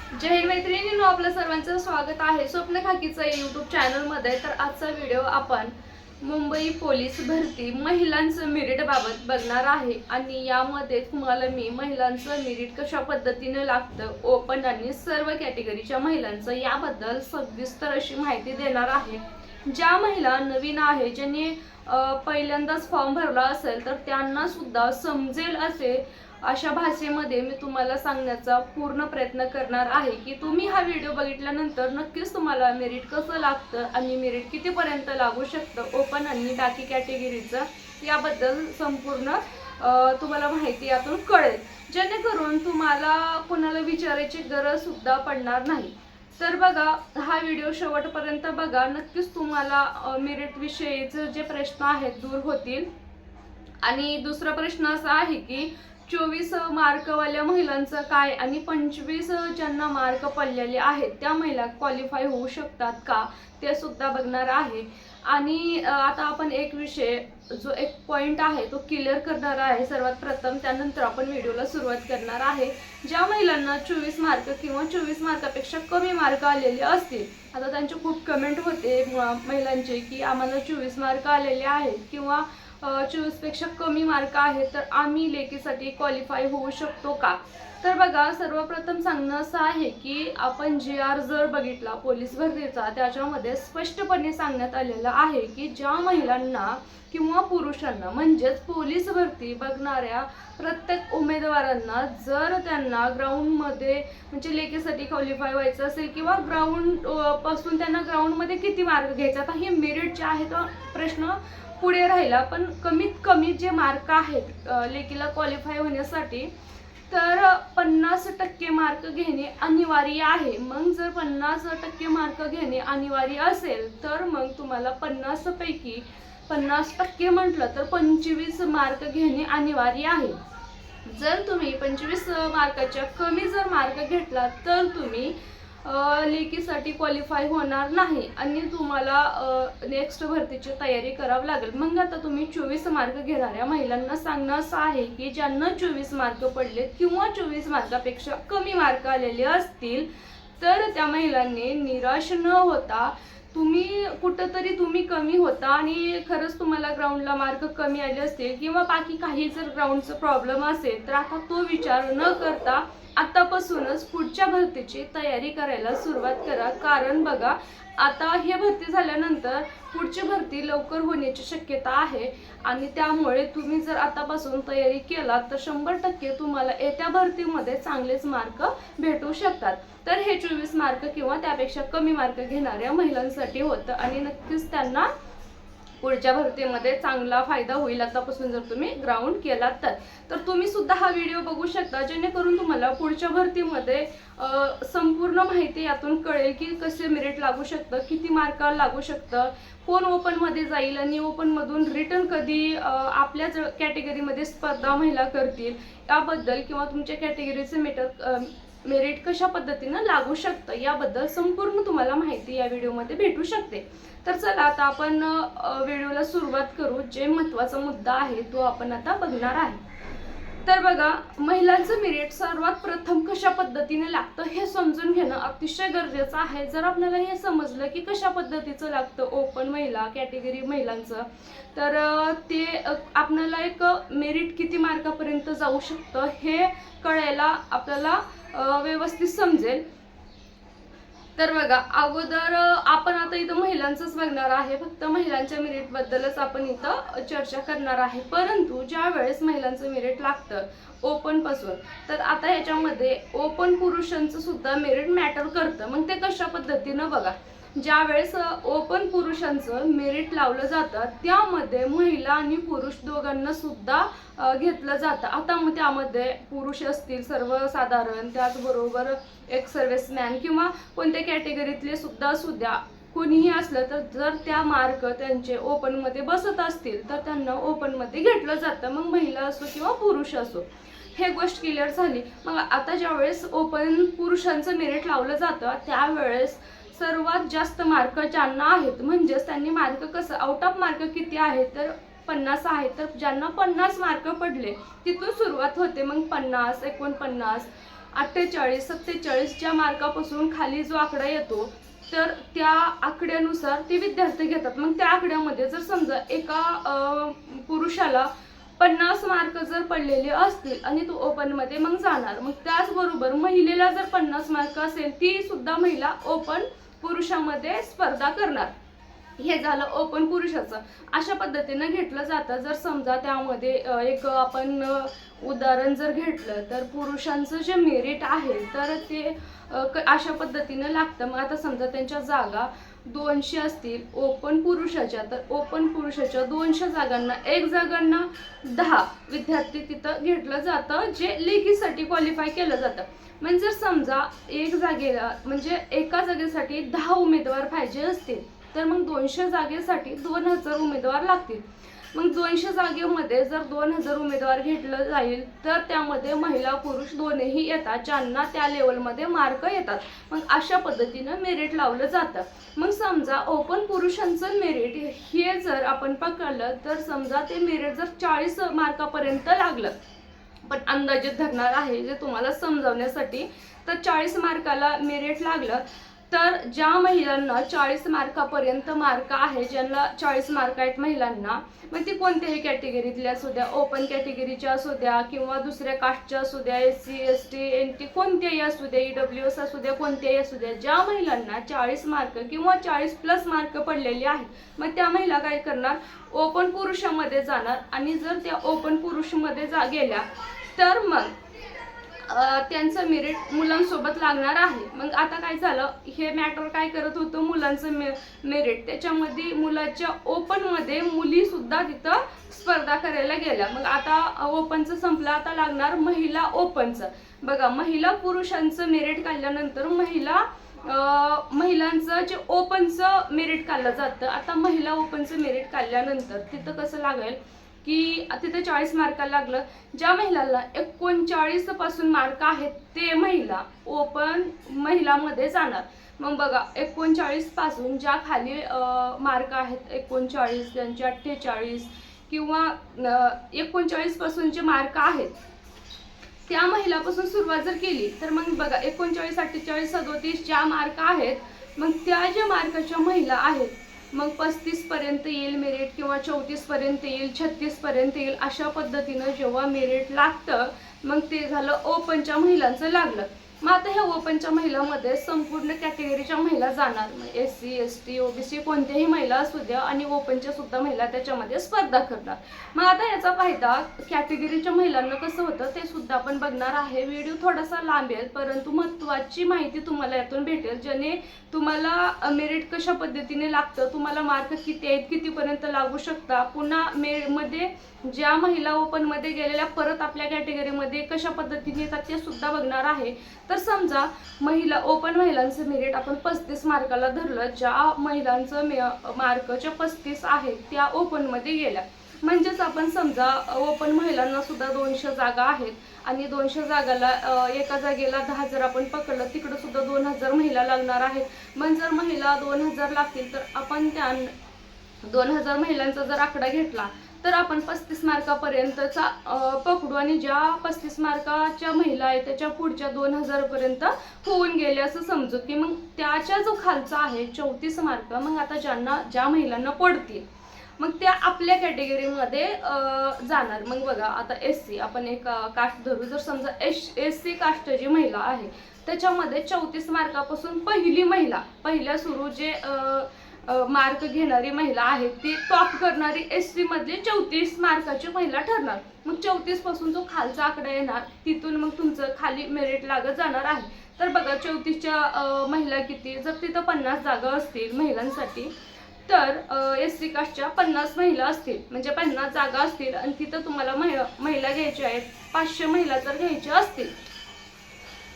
जय हिंद मैत्रिणींनो, आपलं सर्वांचं स्वागत आहे स्वप्न खाकीचं यूट्यूब चॅनलमध्ये। तर आजचा व्हिडिओ आपण मुंबई पोलीस भरती महिलांचं मेरिट बाबत बघणार आहे आणि यामध्ये तुम्हाला मी महिलांचं मेरिट कशा पद्धतीने लागतं, ओपन आणि सर्व कॅटेगरीच्या महिलांचं याबद्दल सविस्तर अशी माहिती देणार आहे। ज्या महिला नवीन आहे, ज्यांनी पहिल्यांदाच फॉर्म भरला असेल तर त्यांना सुद्धा समजेल अशा भाषेमध्ये मी तुम्हाला सांगण्याचा पूर्ण प्रयत्न करणार आहे की तुम्ही हा व्हिडिओ बघितल्यानंतर नक्कीच तुम्हाला मेरिट कसं लागतं आणि मेरिट कितीपर्यंत लागू शकतं ओपन आणि बाकी कॅटेगरीचं याबद्दल संपूर्ण तुम्हाला माहिती यातून कळेल, जेणेकरून तुम्हाला कोणाला विचारायची गरज सुद्धा पडणार नाही। तर बघा, हा व्हिडिओ शेवटपर्यंत बघा, नक्कीच तुम्हाला मेरिट विषयीचे जे प्रश्न आहेत दूर होतील। आणि दुसरा प्रश्न असा आहे की 24 मार्कवाल्या महिलांचं काय आणि 25 ज्यांना मार्क पडलेले आहेत त्या महिला क्वालिफाय होऊ शकतात का ते सुद्धा बघणार आहे। आणि आता आपण एक विषय जो एक पॉइंट आहे तो क्लिअर करणार आहे सर्वात प्रथम, त्यानंतर आपण व्हिडिओला सुरुवात करणार आहे। ज्या महिलांना 24 मार्क किंवा 24 मार्कापेक्षा कमी मार्क आलेले असतील, आता त्यांचे खूप कमेंट होते महिलांचे की आम्हाला 24 मार्क आलेले आहेत किंवा 24 पेक्षा कमी मार्क आहेत तर आम्ही लेखीसाठी क्वालिफाय होऊ शकतो का। तर बघा, सर्वप्रथम सांगणं असं आहे की आपण GR जर बघितला पोलीस भरतीचा, त्याच्यामध्ये स्पष्टपणे सांगण्यात आलेलं आहे की ज्या महिलांना किंवा पुरुषांना म्हणजेच पोलीस भरती बघणाऱ्या प्रत्येक उमेदवारांना जर त्यांना ग्राउंडमध्ये म्हणजे लेखीसाठी क्वालिफाय व्हायचं असेल किंवा ग्राउंड पासून त्यांना ग्राउंडमध्ये किती मार्क घ्यायचा, आता हे मेरिट जे आहे तो प्रश्न पुढे राहिला, पण कमीत कमी जे मार्क आहेत लेखीला क्वालिफाय होण्यासाठी तर 50% मार्क घेणे अनिवार्य आहे। मग जर 50% मार्क घेणे अनिवार्य असेल तर मग तुम्हाला 50 पैकी 50% म्हटलं तर 25 मार्क घेणे अनिवार्य आहे। जर तुम्ही 25 मार्काच्या कमी जर मार्क घेतला तर तुम्ही लेखीसाठी क्वालिफाय होणार नाही आणि तुम्हाला नेक्स्ट भरतीची तयारी करावी लागेल। मग आता तुम्ही 24 मार्क घेणाऱ्या महिलांना सांगणं असं आहे की ज्यांना 24 मार्क पडले किंवा 24 मार्कापेक्षा कमी मार्क आलेले असतील तर त्या महिलांनी निराश न होता, तुम्ही कुठंतरी तुम्ही कमी होता आणि खरंच तुम्हाला ग्राउंडला मार्क कमी आले असतील किंवा बाकी काही जर ग्राउंडचा प्रॉब्लेम असेल तर आता तो विचार न करता आतापासूनच पुढच्या भरतीची तयारी करायला सुरुवात करा। कारण बघा, आता हे भरती झाल्यानंतर पुढची भरती लवकर होण्याची शक्यता आहे आणि त्यामुळे तुम्ही जर आतापासून तयारी केला तर 100% तुम्हाला येत्या भरतीमध्ये चांगलेच मार्क भेटू शकतात। तर हे 24 मार्क किंवा त्यापेक्षा कमी मार्क घेणाऱ्या महिलांसाठी होतं आणि नक्कीच त्यांना पुढच्या भरतीमध्ये चांगला फायदा होईल आतापासून जर तुम्ही ग्राउंड केलात तर तुम्ही सुद्धा हा व्हिडिओ बघू शकता, जेणेकरून तुम्हाला पुढच्या भरतीमध्ये संपूर्ण माहिती यातून कळेल की कसे मेरिट लागू शकतं, किती मार्क लागू शकतं, कोण ओपनमध्ये जाईल आणि ओपनमधून रिटर्न कधी आपल्याच कॅटेगरीमध्ये स्पर्धा महिला करतील याबद्दल, किंवा तुमच्या कॅटेगरीचे मेरिट कशा पद्धतीने लागू शकतं याबद्दल संपूर्ण तुम्हाला माहिती या व्हिडिओमध्ये भेटू शकते। तर चला आता आपण व्हिडिओला सुरुवात करू। जे महत्त्वाचा मुद्दा आहे तो आपण आता बघणार आहे। तर बघा, महिलांचं मेरिट सर्वात प्रथम कशा पद्धतीने लागतं हे समजून घेणं अतिशय गरजेचं आहे। जर आपल्याला हे समजलं की कशा पद्धतीचं लागतं ओपन महिला कॅटेगरी महिलांचं, तर ते आपल्याला एक मेरिट किती मार्कापर्यंत जाऊ शकतं हे कळायला आपल्याला व्यवस्थित समजेल। तर बघा, अगोदर आपण आता इथं महिलांचंच बघणार आहे, फक्त महिलांच्या मेरिट बद्दलच आपण इथं चर्चा करणार आहे। परंतु ज्या वेळेस महिलांचं मेरिट लागतं ओपन पासून, तर आता ह्याच्यामध्ये ओपन पुरुषांचं सुद्धा मेरिट मॅटर करतं। मग ते कशा पद्धतीनं बघा, ज्या वेळेस ओपन पुरुषांचं मेरिट लावलं जातं त्यामध्ये महिला आणि पुरुष दोघांना सुद्धा घेतलं जातं। आता मग त्यामध्ये पुरुष असतील सर्वसाधारण, त्याचबरोबर एक सर्व्हिसमॅन किंवा कोणत्या कॅटेगरीतले सुद्धा कोणीही असलं तर जर त्या मार्क त्यांचे ओपनमध्ये बसत असतील तर त्यांना ओपनमध्ये घेतलं जातं, मग महिला असो किंवा पुरुष असो। हे गोष्ट क्लिअर झाली। मग आता ज्यावेळेस ओपन पुरुषांचं मेरिट लावलं जातं त्यावेळेस सर्वात जास्त मार्क ज्यांना आहेत, म्हणजेच त्यांनी मार्क कसं आउट ऑफ मार्क किती आहेत तर 50 आहेत, तर ज्यांना 50 मार्क पडले तिथून सुरुवात होते। मग 50, 49, 48, 47 च्या मार्कापासून खाली जो आकडा येतो तर त्या आकड्यानुसार ते विद्यार्थी घेतात. मग त्या आकड्यामध्ये जर समजा एका पुरुषाला 50 मार्क जर पडलेले असतील आणि तो ओपन मध्ये मग जाणार. मग त्याचबरोबर महिलेला जर 50 मार्क असेल ती सुद्धा महिला ओपन पुरुषामध्ये स्पर्धा करणार. हे झालं ओपन पुरुषाचं. अशा पद्धतीनं घेतलं जातं. जर समजा त्यामध्ये एक आपण उदाहरण जर घेतलं तर पुरुषांचं जे मेरिट आहे तर ते अशा पद्धतीनं लागतं. मग आता समजा त्यांच्या जागा 200 असतील ओपन पुरुषाच्या, तर ओपन पुरुषाच्या 200 जागांना 1 जागांना 10 विद्यार्थी तिथं घेतलं जातं जे लेखीसाठी क्वालिफाय केलं जातं. म्हणजे जर समजा एक जागेला म्हणजे एका जागेसाठी 10 उमेदवार पाहिजे असतील तर मग 200 जागेसाठी 2000 उमेदवार लागतील. मग 200 जागेमध्ये जर 2000 उमेदवार घेतलं जाईल तर त्यामध्ये महिला पुरुष दोन्ही येतात ज्यांना त्या लेवलमध्ये मार्क येतात. मग अशा पद्धतीनं मेरिट लावलं जातं. मग समजा ओपन पुरुषांचं मेरिट हे जर आपण पकडलं तर समजा ते मेरिट जर 40 मार्कापर्यंत लागलं, पण अंदाजित धरणार आहे जे तुम्हाला समजावण्यासाठी, तर 40 मार्काला मेरिट लागलं तर ज्या महिलांना 40 मार्कापर्यंत मार्क आहे, ज्यांना 40 मार्क आहेत महिलांना, मग ती कोणत्याही कॅटेगरीतल्या असू द्या, ओपन कॅटेगरीच्या असू द्या किंवा दुसऱ्या कास्टच्या असू द्या, SC ST NT कोणत्याही असू द्या, EWS असू द्या, कोणत्याही असू द्या, ज्या महिलांना 40 मार्क किंवा 40+ मार्क पडलेले आहेत मग त्या महिला काय करणार, ओपन पुरुषामध्ये जाणार. आणि जर त्या ओपन पुरुषमध्ये गेल्या तर मग त्यांचं मेरिट मुलांसोबत लागणार आहे. मग आता काय झालं, हे मॅटर काय करत होतं, मुलांचं मेरिट, त्याच्यामध्ये मुलाच्या ओपनमध्ये मुली सुद्धा तिथं स्पर्धा करायला गेल्या. मग आता ओपनचं संपलं, आता लागणार महिला ओपनचं. बघा, महिला पुरुषांचं मेरिट काढल्यानंतर महिलांचं जे ओपनचं मेरिट काढलं जातं. आता महिला ओपनचं मेरिट काढल्यानंतर तिथं कसं लागेल की तिथे 40 मार्काला लागलं, ज्या महिलाला 39 पासून मार्क आहेत ते महिला ओपन महिलामध्ये जाणार. मग बघा, 39 पासून ज्या खाली मार्क आहेत 39, त्यांचे 48 किंवा 39 पासून जे मार्क आहेत त्या महिलापासून सुरुवात जर केली तर मग बघा 39, 48, 37 ज्या मार्क आहेत मग त्या ज्या मार्काच्या महिला आहेत मग 35 पर्यंत येईल मेरिट किंवा 34 पर्यंत येईल, 36 पर्यंत येईल. अशा पद्धतीनं जेव्हा मेरिट लागतं मग ते झालं ओपनच्या महिलांचं लागलं. मग आता ह्या ओपनच्या महिलांमध्ये संपूर्ण कॅटेगरीच्या महिला जाणार. SC ST OBC कोणत्याही महिला असू द्या आणि ओपनच्या सुद्धा महिला त्याच्यामध्ये स्पर्धा करणार. मग आता याचा फायदा कॅटेगरीच्या महिलांना कसं होतं ते सुद्धा आपण बघणार आहे. व्हिडिओ थोडासा लांब आहे परंतु महत्त्वाची माहिती तुम्हाला यातून भेटेल, ज्याने तुम्हाला मेरिट कशा पद्धतीने लागतं, तुम्हाला मार्क किती आहेत, कितीपर्यंत लागू शकता, पुन्हा मध्ये ज्या महिला ओपनमध्ये गेलेल्या परत आपल्या कॅटेगरीमध्ये कशा पद्धतीने येतात ते सुद्धा बघणार आहे. तर समजा ओपन महिलांचं मेरिट आपण 35 मार्काला धरलं, ज्या महिलांचं मार्कच्या 35 आहेत त्या ओपनमध्ये गेल्या. म्हणजेच आपण समजा ओपन महिलांना सुद्धा 200 जागा आहेत आणि 200 जागाला एका जागेला 10 जर आपण पकडलं, तिकडं सुद्धा 2000 महिला लागणार आहेत. मग जर महिला 2000 लागतील तर आपण त्या 2000 महिलांचा जर आकडा घेतला तर आपण 35 मार्कापर्यंतचा पकडू आणि ज्या 35 मार्काच्या महिला आहेत त्याच्या पुढच्या 2000 पर्यंत होऊन गेले असं समजू की मग त्याच्या जो खालचा आहे 34 मार्क मग आता ज्या महिलांना पडतील मग त्या आपल्या कॅटेगरीमध्ये जाणार. मग बघा, आता SC आपण एक कास्ट धरू. जर समजा SC कास्ट जी महिला आहे त्याच्यामध्ये 34 मार्कापासून पहिल्या सुरू जे मार्क घेणारी महिला आहे ती टॉप करणारी SC मधली 34 मार्काची महिला ठरणार. मग 34 पासून जो खालचा आकडा येणार तिथून मग तुमचं खाली मेरिट लागत जाणार आहे. तर बघा 34च्या महिला किती, जर तिथं 50 जागा असतील महिलांसाठी तर SC कास्टच्या 50 महिला असतील म्हणजे 50 जागा असतील आणि तिथं तुम्हाला महिला घ्यायच्या आहेत 500 महिला जर घ्यायच्या असतील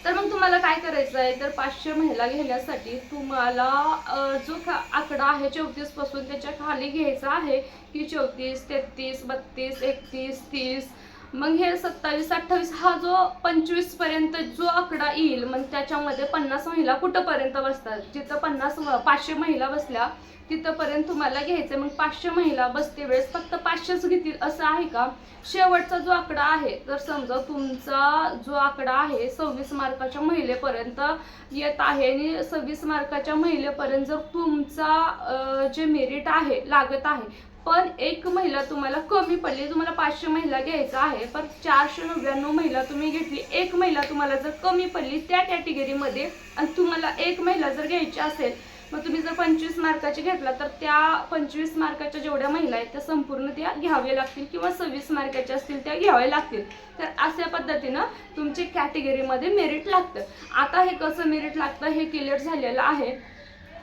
तर मग तुम्हाला काय करायचं आहे, तर 500 महिला घेण्यासाठी तुम्हाला जो आकडा आहे 34 पासून त्याच्या खाली घ्यायचा आहे की 34, 33, 32, 31, 30 मग हे 27, 28 हा जो 25 पर्यंत जो आकडा येईल, मग त्याच्यामध्ये 50 महिला कुठंपर्यंत बसतात, जिथं 500 महिला बसल्या तिथंपर्यंत तुम्हाला घ्यायचं. मग 500 महिला बसते वेळेस फक्त 500च घेतील असं आहे का? शेवटचा जो आकडा आहे, जर समजा तुमचा जो आकडा आहे 26 मार्काच्या महिलेपर्यंत येत आहे आणि 26 मार्काच्या महिलेपर्यंत जर तुमचा जे मेरिट आहे लागत आहे, पण एक महिला तुम्हाला कमी पडली, तुम्हाला 500 महिला घ्यायचं आहे पण 499 महिला तुम्ही घेतली, एक महिला तुम्हाला जर कमी पडली त्या कॅटेगरीमध्ये आणि तुम्हाला एक महिला जर घ्यायची असेल, मग तुम्ही जर 25 मार्काची घेतला तर त्या 25 मार्काच्या जेवढ्या महिला आहेत त्या संपूर्ण त्या घ्याव्या लागतील किंवा 26 मार्काच्या असतील त्या घ्याव्या लागतील. तर अशा पद्धतीनं तुमची कॅटेगरीमध्ये मेरिट लागतं. आता हे कसं मेरिट लागतं हे क्लिअर झालेलं आहे.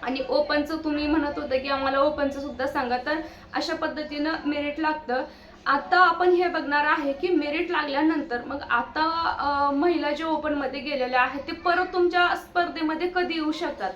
आणि ओपनचं तुम्ही म्हणत होतं की आम्हाला ओपनचं सुद्धा सांगा, तर अशा पद्धतीनं मेरिट लागतं. आता आपण हे बघणार आहे की मेरिट लागल्यानंतर मग आता महिला जे ओपनमध्ये गेलेल्या आहेत ते परत तुमच्या स्पर्धेमध्ये कधी येऊ शकतात.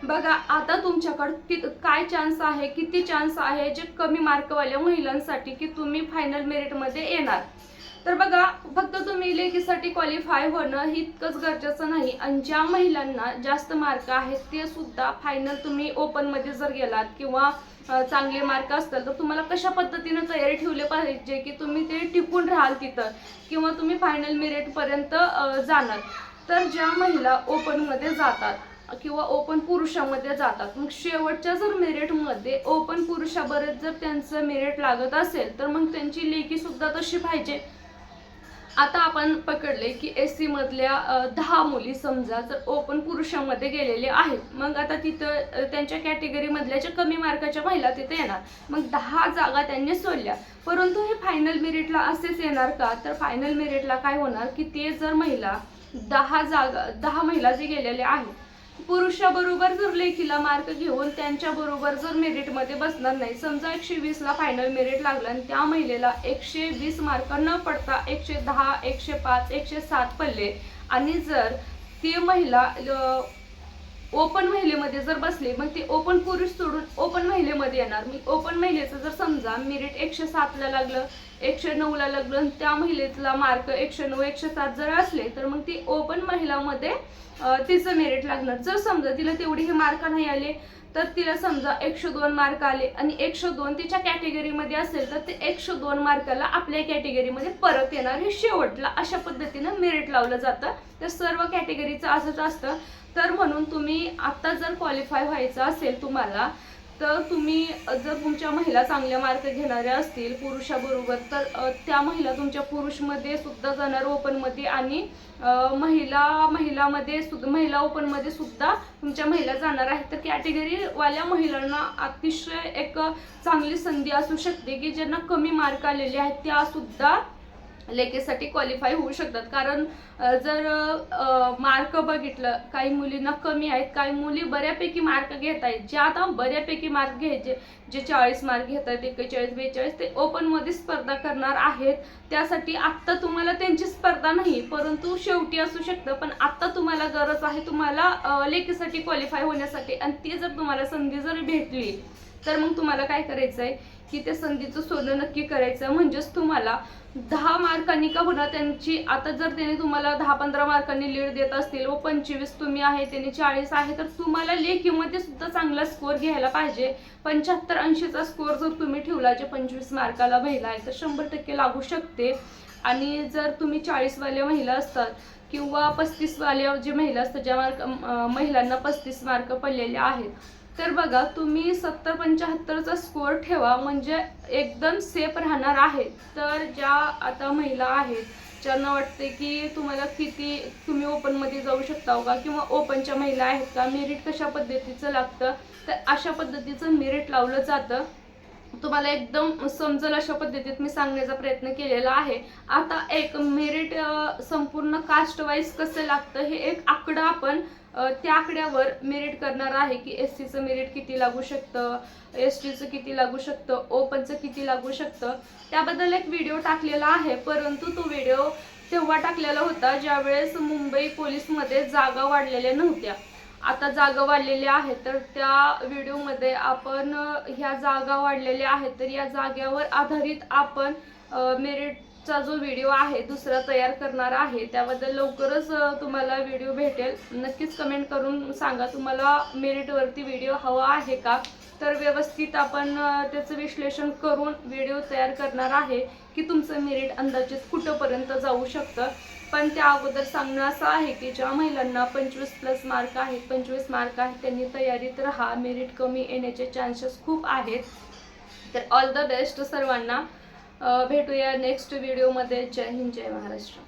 बघा, आता तुमच्याकडे काय चान्स आहे, किती चान्स आहे जे कमी मार्कवाल्या महिलांसाठी की तुम्ही फायनल मेरिटमध्ये येणार. तर बघा, फक्त तुम्ही लेखीसाठी क्वालिफाय होणं इतकंच गरजेचं नाही, आणि ज्या महिलांना जास्त मार्क आहेत ते सुद्धा फायनल तुम्ही ओपनमध्ये जर गेलात किंवा चांगले मार्क असतील तर तुम्हाला कशा पद्धतीने तयारी ठेवली पाहिजे की तुम्ही ते टिकून राहाल तिथं किंवा तुम्ही फायनल मेरिटपर्यंत जाणार. तर ज्या महिला ओपनमध्ये जातात किंवा ओपन पुरुषामध्ये जातात, मग शेवटच्या जर मेरिटमध्ये ओपन पुरुषाबरोबर जर त्यांचं मेरिट लागत असेल तर मग त्यांची लेखी सुद्धा तशी पाहिजे. आता आपण पकडले की SC मधल्या 10 मुली समजा जर ओपन पुरुषांमध्ये गेलेले आहेत, मग आता तिथं त्यांच्या कॅटेगरीमधल्या ज्या कमी मार्काच्या महिला तिथे येणार, मग 10 जागा त्यांनी सोडल्या. परंतु हे फायनल मेरिटला असेच येणार का? तर फायनल मेरिटला काय होणार की ते जर महिला 10 महिला जे गेलेले आहेत पुरुषाबरोबर जर लेखीला मार्क घेऊन त्यांच्याबरोबर जर मेरिटमध्ये बसणार नाही, समजा 120ला फायनल मेरिट लागलं आणि त्या महिलेला 120 मार्क न पडता 110, 105, 107 पडले आणि जर ती महिला ओपन महिलेमध्ये जर बसली, मग ती ओपन पुरुष सोडून ओपन महिलेमध्ये येणार. मग ओपन महिलेचं जर समजा मेरिट 107ला लागलं, 109ला लागलं आणि त्या महिलेला मार्क 109, 107 जर असले तर मग ती ओपन महिलामध्ये तिचं मेरिट लागणार. जर समजा तिला तेवढे हे मार्क नाही आले तर तिला समजा 102 मार्क आले आणि 102 तिच्या कॅटेगरीमध्ये असेल तर ते 102 मार्काला आपल्या कॅटेगरीमध्ये परत येणार. हे शेवटला अशा पद्धतीनं मेरिट लावलं जातं. तर सर्व कॅटेगरीचं असंच असतं. तर म्हणून तुम्ही आता जर क्वालिफाय व्हायचं असेल तुम्हाला, तर तुम्ही जर तुमच्या महिला चांगल्या मार्क घेणाऱ्या असतील पुरुषाबरोबर तर त्या महिला तुमच्या पुरुषमध्ये सुद्धा जाणार ओपनमध्ये आणि महिला ओपनमध्ये सुद्धा तुमच्या महिला जाणार आहेत. तर कॅटेगरीवाल्या महिलांना अतिशय एक चांगली संधी असू शकते की ज्यांना कमी मार्क आलेले आहेत त्या सुद्धा लेखीसाठी क्वालिफाय होऊ शकतात. कारण जर मार्क बघितलं, काही मुलींना कमी आहेत, काही मुली बऱ्यापैकी मार्क घेत आहेत. ज्या आता बऱ्यापैकी मार्क घ्यायचे, जे 40 मार्क घेत आहेत, 41, 42 ते ओपनमध्ये स्पर्धा करणार आहेत. त्यासाठी आत्ता तुम्हाला त्यांची स्पर्धा नाही, परंतु शेवटी असू शकतं. पण आत्ता तुम्हाला गरज आहे तुम्हाला लेखीसाठी क्वालिफाय होण्यासाठी, आणि ती जर तुम्हाला संधी जर भेटली तर मग तुम्हाला काय करायचं आहे की त्या संधीचं सोनं नक्की करायचं. म्हणजेच तुम्हाला 10 मार्कांनी का होणार त्यांची, आता जर त्यांनी तुम्हाला 10-15 मार्कांनी लीड देत असतील व 25 तुम्ही आहे, त्यांनी 40 आहे, तर तुम्हाला लेखीमध्ये सुद्धा चांगला स्कोअर घ्यायला पाहिजे. 75-80चा स्कोअर जर तुम्ही ठेवला जे 25 मार्काला महिला आहे तर 100% लागू शकते. आणि जर तुम्ही 40 वाल्या महिला असतात किंवा 35 वाल्या जे महिला असतात, ज्या महिलांना 35 मार्क पडलेले आहेत, तर बघा तुम्ही 70-75चा स्कोअर ठेवा, म्हणजे एकदम सेफ राहणार आहे. तर ज्या आता महिला आहेत ज्यांना वाटते की तुम्हाला किती तुम्ही ओपनमध्ये जाऊ शकता का किंवा ओपनच्या महिला आहेत का, मेरिट कशा पद्धतीचं लागतं, तर अशा पद्धतीचं मेरिट लावलं जातं. तुम्हाला एकदम समजेल अशा पद्धतीत मी सांगण्याचा प्रयत्न केलेला आहे. आता एक मेरिट संपूर्ण कास्ट वाईज कसं लागतं हे एक आकडा आपण त्या आकड्यावर मेरिट करणार आहे की SCचं मेरिट किती लागू शकतं, STचं किती लागू शकतं, ओपनचं किती लागू शकतं. त्याबद्दल एक व्हिडिओ टाकलेला आहे, परंतु तो व्हिडिओ तेव्हा टाकलेला होता ज्यावेळेस मुंबई पोलीसमध्ये जागा वाढलेल्या नव्हत्या. आता जागा वाढलेल्या आहेत, तर त्या व्हिडिओमध्ये आपण ह्या जागा वाढलेल्या आहेत तर या जागेवर आधारित आपण मेरिट चा जो व्हिडिओ आहे दुसरा तयार करणार आहे, त्याबद्दल लवकरच तुम्हाला व्हिडिओ भेटेल. नक्कीच कमेंट करून सांगा तुम्हाला मेरिटवरती व्हिडिओ हवा आहे का. तर व्यवस्थित आपण त्याचं विश्लेषण करून व्हिडिओ तयार करणार आहे की तुमचं मेरिट अंदाजित कुठंपर्यंत जाऊ शकतं. पण त्या अगोदर सांगणं असं आहे की ज्या महिलांना 25+ मार्क आहेत, 25 मार्क आहेत, त्यांनी तयारीत राहा. मेरिट कमी येण्याचे चान्सेस खूप आहेत. तर ऑल द बेस्ट सर्वांना. भेटूया नेक्स्ट व्हिडिओमध्ये. जय हिंद, जय महाराष्ट्र.